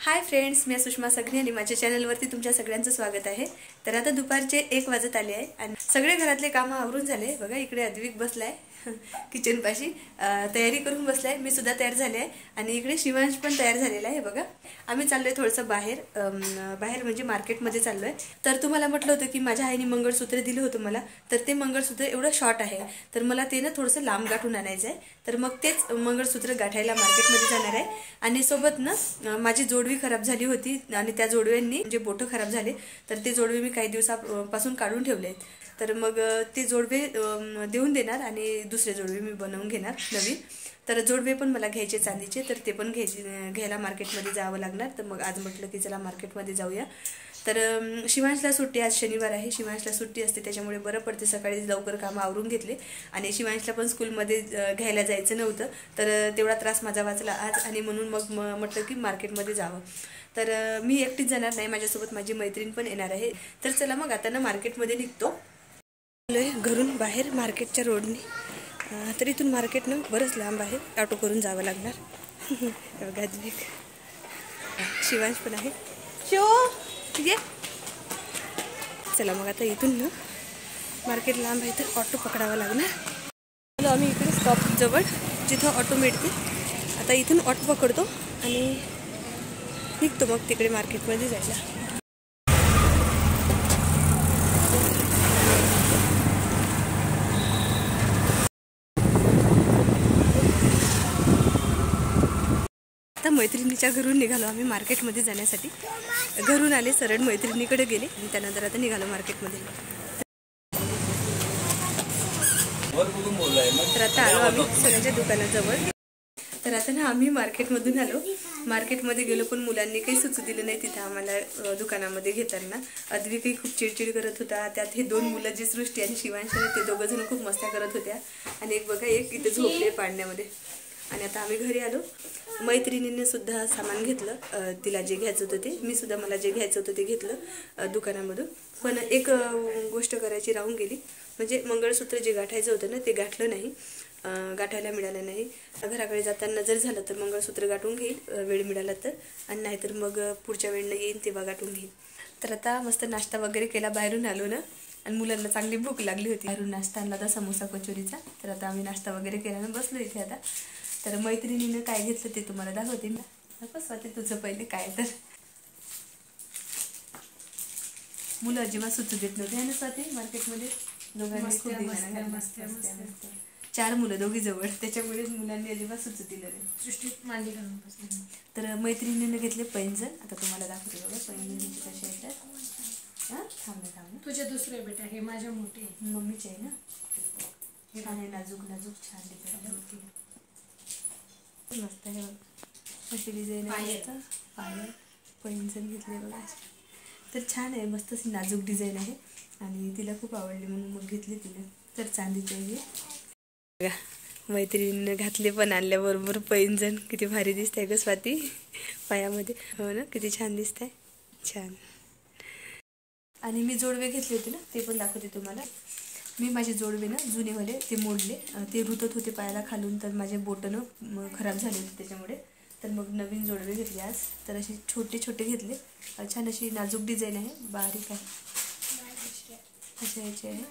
Hi friends, मी सुषमा सगरी आणि माझ्या चॅनलवरती तुमच्या सगळ्यांचं स्वागत आहे। तर आता दुपारचे 1 वाजत आले आहे आणि सगळे घरातले काम आवरून झाले। बघा इकडे अद्विक बसलाय किचन पाशी, तयारी करून बसलाय। मी सुद्धा तयार झाले आहे आणि इकडे शिवांश पण तयार झालेला आहे। बघा आम्ही चाललोय थोडंसं बाहेर म्हणजे मार्केटमध्ये चाललोय। तर तुम्हाला म्हटलं होतं की माझ्या आईने मंगळसूत्र दिलं होतं मला, तर ते मंगळसूत्र एवढं शॉर्ट आहे, तर मला ते ना थोडंसं लांब गाठून आणायचं आहे। तर मग तेच मंगळसूत्र गाठायला मार्केटमध्ये जाणार आहे आणि सोबत ना माझी जोडवी खराब झाली होती आणि त्या जोडव्यांनी म्हणजे बोटं खराब झाले, तर ते जोडवे मी काही दिवसापासून काढून ठेवले आहेत। तर मग ते जोडवे देऊन देणार आणि दुसरे जोडवे मी बनवून घेणार नवीन। तर जोडवे पण मला घ्यायचे चांदीचे, तर ते पण घ्यायला मार्केटमध्ये जावं लागणार। तर मग आज म्हटलं की चला मार्केटमध्ये जाऊया। तर शिवांशला सुट्टी, आज शनिवार आहे, शिवांशला सुट्टी असते, त्याच्यामुळे बरं पडते सकाळी लवकर कामं आवरून घेतले। आणि शिवांशला पण स्कूलमध्ये घ्यायला जायचं नव्हतं, तर तेवढा त्रास माझा वाचला आज आणि म्हणून मग म्हटलं की मार्केटमध्ये जावं। तर मी एकटीच जाणार नाही, माझ्यासोबत माझी मैत्रीण पण येणार आहे। तर चला मग आता ना मार्केटमध्ये निघतो। घरून बाहेर मार्केटच्या रोडने, तर इथून मार्केट ना बरंच लांब आहे, ऑटो करून जावं लागणार। बघा शिवांश पण आहे, ये चला मग आता इथून ना मार्केट लांब आहे, तर ऑटो पकडावा लागणार। आम्ही इकडे स्टॉप जवळ जिथं ऑटो मिळते, आता इथून ऑटो पकडतो आणि निघतो मग तिकडे मार्केटमध्ये जायला। आता मैत्रिणीच्या घरून निघालो आम्ही मार्केटमध्ये जाण्यासाठी। घरून आले, सरळ मैत्रिणीकडे गेले आणि त्यानंतर आता निघालो मार्केटमध्ये। तर आता आलो आम्ही सोन्याच्या दुकानाजवळ। तर आता ना आम्ही मार्केटमधून आलो, मार्केटमध्ये गेलो पण मुलांनी काही सुचू दिलं नाही तिथं आम्हाला दुकानामध्ये घेताना। अद्विकही खूप चिडचिड करत होता, त्यात हे दोन मुलं जे सृष्टी आणि शिवांश ते दोघं जण खूप मस्त्या करत होत्या आणि एक बघा एक इथे झोपले पाळण्यामध्ये। आणि आता आम्ही घरी आलो, मैत्रिणीने सुद्धा सामान घेतलं, तिला जे घ्यायचं होतं ते, मी सुद्धा मला जे घ्यायचं होतं ते घेतलं दुकानामधून। पण एक गोष्ट करायची राहून गेली, म्हणजे मंगळसूत्र जे गाठायचं होतं ना ते गाठलं नाही, गाठायला मिळालं नाही। घराकडे जाताना जर झालं तर मंगळसूत्र गाठून घेईल वेळ मिळाला तर, आणि नाहीतर मग पुढच्या वेळेला येईन तेव्हा गाठून घेईल। तर आता मस्त नाश्ता वगैरे केला, बाहेरून आलो ना आणि मुलांना चांगली भूक लागली होती, बाहेरून नाश्ता आणला होता समोसा कचोरीचा। तर आता आम्ही नाश्ता वगैरे केल्यानं बसलो इथे आता। तर मैत्रिणीनं काय घेतलं ते तुम्हाला दाखवते ना, दाखव स्वाती तुझं पहिले काय। तर मुलं अजिबात सुचू देत नव्हते ना स्वाती मार्केटमध्ये, दोघांनी खूप दिवाना 4 मुलं दोघी जवळ, त्याच्यामुळे मुलांनी अजिबात सुचू दिलं नाही। सृष्टीत मांडी घालून तर मैत्रिणीने घेतले पैंजण, आता तुम्हाला दाखवते बघा पैंजणीचे कसे येतात। थांब तुझे दुसरे बेटा, हे माझ्या मोठे मम्मीचे आहे ना, हे छान आहे, नाजूक नाजूक छान डिझाईन मस्त आहे। अशी डिझाईन आहे, पायल पैंजण घेतले बघा, तर छान आहे, मस्त अशी नाजूक डिझाईन आहे आणि तिला खूप आवडली म्हणून मग घेतली तिने। तर चांदीचे आहे बघा, मैत्रिणीने घातले पण आणल्याबरोबर पैंजण, किती भारी दिसतंय ग स्वाती पायामध्ये, हो ना, किती छान दिसतंय, छान। आणि मी जोडवे घेतले होते ना ते पण दाखवते तुम्हाला। मी माझे जोडवे ना जुनेवाले ते मोडले, ते रुतत होते पायाला खालून, तर माझे बोटं खराब झाले होते त्याच्यामुळे। तर मग नवीन जोडवे घेतले आज, तर असे छोटे छोटे घेतले, छान अशी नाजूक डिझाईन आहे, बारीक आहे अशा याचे आहे,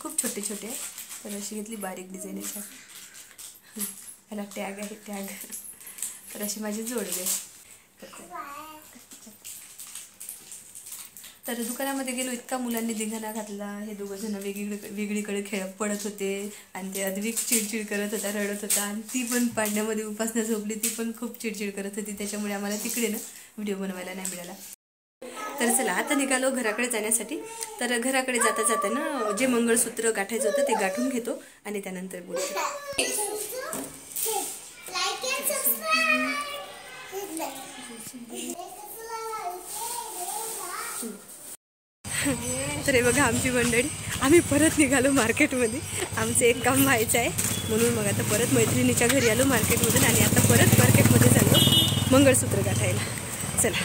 खूप छोटे छोटे आहे। तर अशी घेतली बारीक डिझाईन आहे, ह्याला टॅग आहे टॅग। तर असे माझे जोडवे। तर दुकानामध्ये गेलो, इतका मुलांनी धिंगाणा घातला, हे दोघं जण वेगळीकडे खेळत पडत होते आणि ते अद्विक चिडचिड करत होता, रडत होता, आणि ती पण पाडण्यामध्ये उपासना झोपली, ती पण खूप चिडचिड करत होती, त्याच्यामुळे आम्हाला तिकडे ना व्हिडिओ बनवायला नाही मिळाला। तर चला आता निघालो घराकडे जाण्यासाठी। तर घराकडे जाता जाता ना जे मंगळसूत्र गाठायचं होतं ते गाठून घेतो आणि त्यानंतर बोलतो। तर हे बघा आमची मंडळी, आम्ही परत निघालो मार्केटमध्ये, आमचं एक काम व्हायचं आहे म्हणून मग आता परत मैत्रिणीच्या घरी आलो मार्केटमधून आणि आता परत मार्केटमध्ये चाललो मंगळसूत्र गाठायला। चला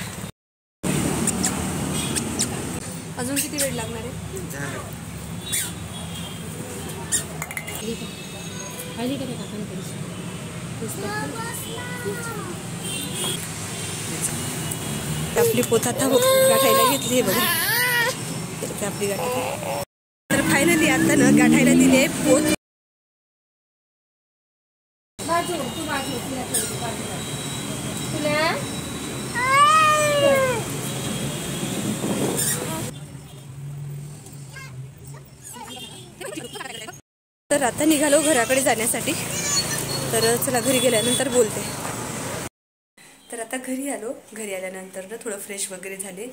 अजून किती वेळ लागणार आहे? आपली पोत आता गाठायला घेतली आहे बघा, आपली गाठ. तर फायनली आता ना गाठायला दिली आहे पोत. तर आता निघालो घराकडे जाण्यासाठी. तर चला घरी गेल्यानंतर बोलते. तर आता घरी आलो. घरी आल्यानंतर ना थोडं फ्रेश वगैरे झाले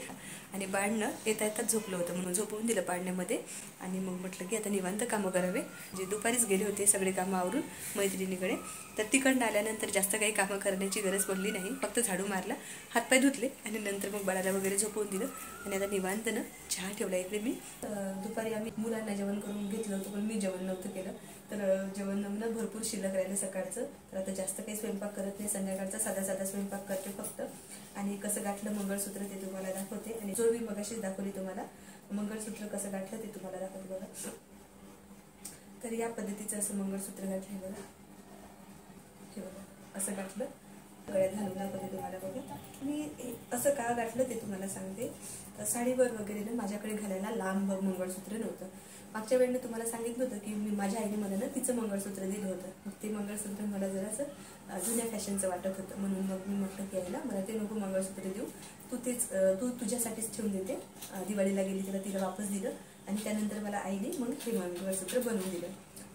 आणि बाळनं येता येताच झोपलं होतं म्हणून झोपवून दिलं पाळण्यामध्ये. आणि मग म्हटलं की आता निवांत कामं करावे. जे दुपारीच गेले होते सगळे कामं आवरून मैत्रिणीकडे. तर तिकडनं आल्यानंतर जास्त काही कामं करण्याची गरज पडली नाही. फक्त झाडू मारला, हातपाय धुतले आणि नंतर मग बाळाला वगैरे झोपवून दिलं. आणि आता निवांत ना चहा ठेवला इकडे मी. दुपारी आम्ही मुलांना जेवण करून घेतलं होतं पण मी जेवण नव्हतं केलं. तर जेवण ना भरपूर शिल्लक राहिलं सकाळचं. तर आता जास्त काही स्वयंपाक करत नाही, संध्याकाळचा साधा साधा स्वयंपाक करते फक्त. आणि कसं गाठलं मंगळसूत्र ते तुम्हाला दाखवते. आणि जो मी मगाशीच दाखवली तुम्हाला मंगळसूत्र कसं गाठलं ते तुम्हाला दाखवते बघा. तर या पद्धतीचं असं मंगळसूत्र गाठलं बघा. हे बघा असं गाठलं, गळ्यात घालून दाखवते तुम्हाला बघा. मी असं का गाठलं ते तुम्हाला सांगते. साडीवर वगैरे ना माझ्याकडे घालायला लांब मंगळसूत्र नव्हतं. मागच्या वेळेला तुम्हाला सांगितलं होतं की मी माझ्या आईने मला ना तिचं मंगळसूत्र दिलं होतं. मग ते मंगळसूत्र मला जरासं जुन्या फॅशनचं वाटत होतं म्हणून मग मी म्हटलं की आईला मला ते नको मंगळसूत्र देऊ, तू तुझ्यासाठीच ठेवून देते. दिवाळीला गेली तेव्हा तिला वापस दिलं आणि त्यानंतर मला आईने मग हे मंगळसूत्र बनवून दिलं.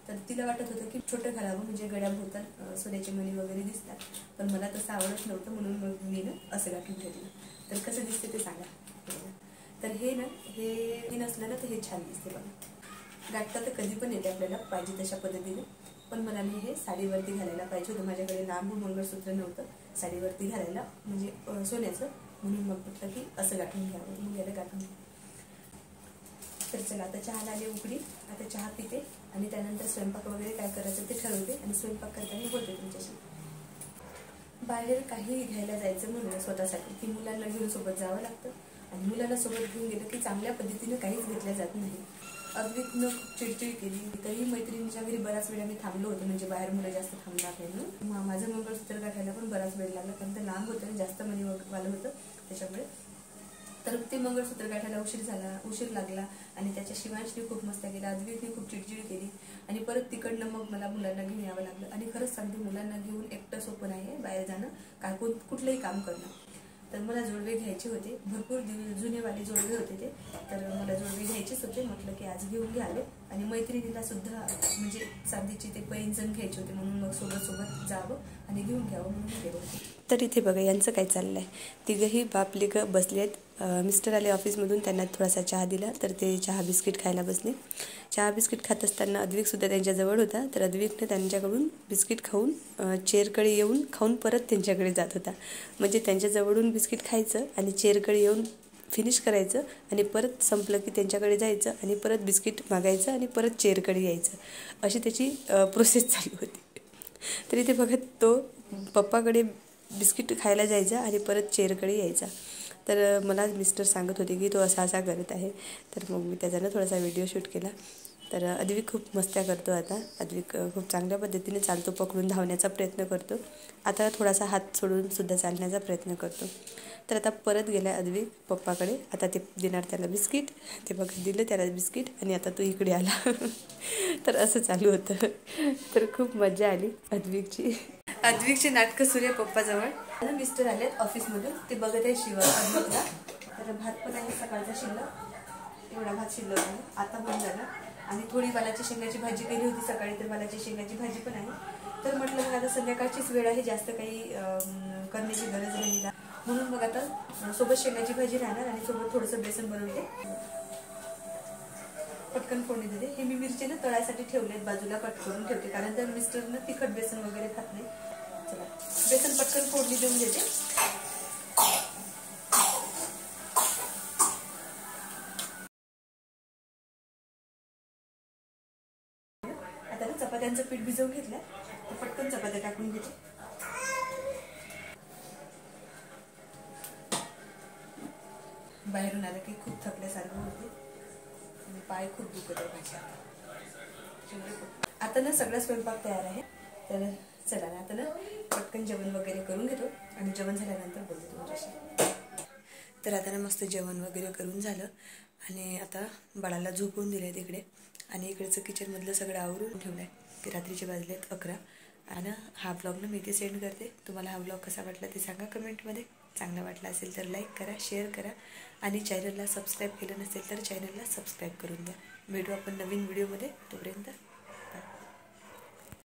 तर तिला वाटत होतं की छोटं घालावं म्हणजे गळ्याभोवताल सोन्याचे मणी वगैरे दिसतात. पण मला तसं आवडत नव्हतं म्हणून मग मी ना असं गाठून घेतलं. तर कसं दिसते ते सांगा. तर हे ना हे नसलं ना तर हे छान दिसते बघा. गाठता तर कधी पण येते आपल्याला पाहिजे तशा पद्धतीने. पण मला मी हे साडीवरती घालायला पाहिजे होतं. माझ्याकडे लांब मंगळसूत्र नव्हतं साडीवरती घालायला म्हणजे सोन्याचं. म्हणून मग म्हटलं की असं गाठून घ्यावं. मग याला गाठून घ्या. तर चला आता चहा आली उकडी. आता चहा पिते आणि त्यानंतर स्वयंपाक वगैरे काय करायचं ते ठरवते आणि स्वयंपाक करताना बोलते तुमच्याशी. बाहेर काही घ्यायला जायचं म्हणून स्वतःसाठी की मुलांना घेऊन सोबत जावं लागतं. आणि मुलांना सोबत घेऊन गेलं की चांगल्या पद्धतीने काहीच घेतल्या जात नाही. अद्विकनं खूप चिडचिड केली. तरी मैत्रिणीच्या घरी बराच वेळ मी थांबलो होतो म्हणजे बाहेर मुलं जास्त थांबणार नाही म्हणून. माझं मंगळसूत्र गाठायला पण बराच वेळ लागला कारण ते लांब होतं आणि जास्त मनी वालं होतं त्याच्यामुळे. तर ते मंगळसूत्र गाठायला उशीर लागला आणि त्याच्या शिवांशने खूप मस्त्या केला. अद्विकने खूप चिडचिड केली आणि परत तिकडनं मग मला मुलांना घेऊन यावं लागलं. आणि खरंच सांगते मुलांना घेऊन एकटं सोपं नाही बाहेर जाणं काय कुठलंही काम करणं. तर मला जोडवे घ्यायचे होते. भरपूर जुनेवाले जोडवे होते ते. तर मला जोडवे घ्यायचेच होते. म्हटलं की आज घेऊन घ्यावे. आणि मैत्रिणीला सुद्धा म्हणजे चांदीचे ते पैंजण घ्यायचे होते म्हणून मग सोबत जावं आणि घेऊन घ्यावं म्हणून गेलो होते. तर इथे बघा यांचं काय चाललंय. तिघंही बाप लेकं बसले आहेत. मिस्टर आले ऑफिसमधून, त्यांना थोडासा चहा दिला तर ते चहा बिस्किट खायला बसले. चहा बिस्किट खात असताना अद्विकसुद्धा त्यांच्याजवळ होता. तर अद्विकने त्यांच्याकडून बिस्किट खाऊन चेअरकडे येऊन खाऊन परत त्यांच्याकडे जात होता. म्हणजे त्यांच्याजवळून बिस्किट खायचं आणि चेअरकडे येऊन फिनिश करायचं आणि परत संपलं की त्यांच्याकडे जायचं आणि परत बिस्किट मागायचं आणि परत चेअरकडे यायचं. अशी त्याची प्रोसेस चालू होती. तर इथे बघत तो पप्पाकडे बिस्किट खायला जायचा आणि परत चेअरकडे यायचा. तर मला मिस्टर सांगत होते की तो असा करत आहे. तर मग मी त्याचा थोडासा व्हिडिओ शूट केला. तर अद्विक खूप मस्त्या करतो आता. अद्विक खूप चांगल्या पद्धतीने चालतो, पकडून धावण्याचा प्रयत्न करतो. आता थोडासा हात सोडून सुद्धा चालण्याचा प्रयत्न करतो. तर आता परत गेला अद्विक पप्पाकडे. आता ते देणार त्याला बिस्किट. ते बघा दिलं त्याला बिस्किट आणि आता तो इकडे आला. तर असं चालू होतं. तर खूप मजा आली अद्विकची नाटकं सुरू आहे पप्पाजवळ. मिस्टर आलेत ऑफिसमधून. ते बघत आहे अद्विकला. तर भात पण आहे सकाळचा शिल्लक. एवढा भात शिल्लक आहे आता बंद झाला. आणि थोडी वालाची शेंगाची भाजी केली होती सकाळी तर वालाची शेंगाची भाजी पण आहे. तर म्हटलं मग आता संध्याकाळचीच वेळ आहे, जास्त काही करण्याची गरज नाही म्हणून मग आता सोबत शेंगाची भाजी राहणार आणि सोबत थोडंसं बेसन बनवते. पटकन फोडणी देते. हे मी मिरची ना तळायसाठी ठेवलेत बाजूला, कट करून ठेवते कारण तर मिस्टरनं तिखट बेसन वगैरे खात नाही. चला बेसन पटकन फोडणी देऊन देते. आता ना चपात्यांचं पीठ भिजवून घेतलं तर पटकन चपात्या टाकून घेते. बाहेरून आलं की खूप थकल्यासारखं होते आणि पाय खूप दुखत आहे माझ्या. आता ना सगळा स्वयंपाक तयार आहे. तर चला ना आता ना पटकन जेवण वगैरे करून घेतो आणि जेवण झाल्यानंतर बोलते तुमच्याशी. तर आता ना मस्त जेवण वगैरे करून झालं आणि आता बाळाला झोपून दिलं आहे तिकडे आणि इकडचं किचनमधलं सगळं आवरून ठेवलं आहे. ते रात्रीचे वाजलेत 11 आणि हा ब्लॉग ना मी इथे सेंड करते. तुम्हाला हा ब्लॉग कसा वाटला ते सांगा कमेंटमध्ये. चांगला वाटला असेल तर लाईक करा, शेअर करा आणि चॅनलला सबस्क्राईब केलं नसेल तर चॅनलला सबस्क्राईब करून द्या. भेटू आपण नवीन व्हिडिओमध्ये. तोपर्यंत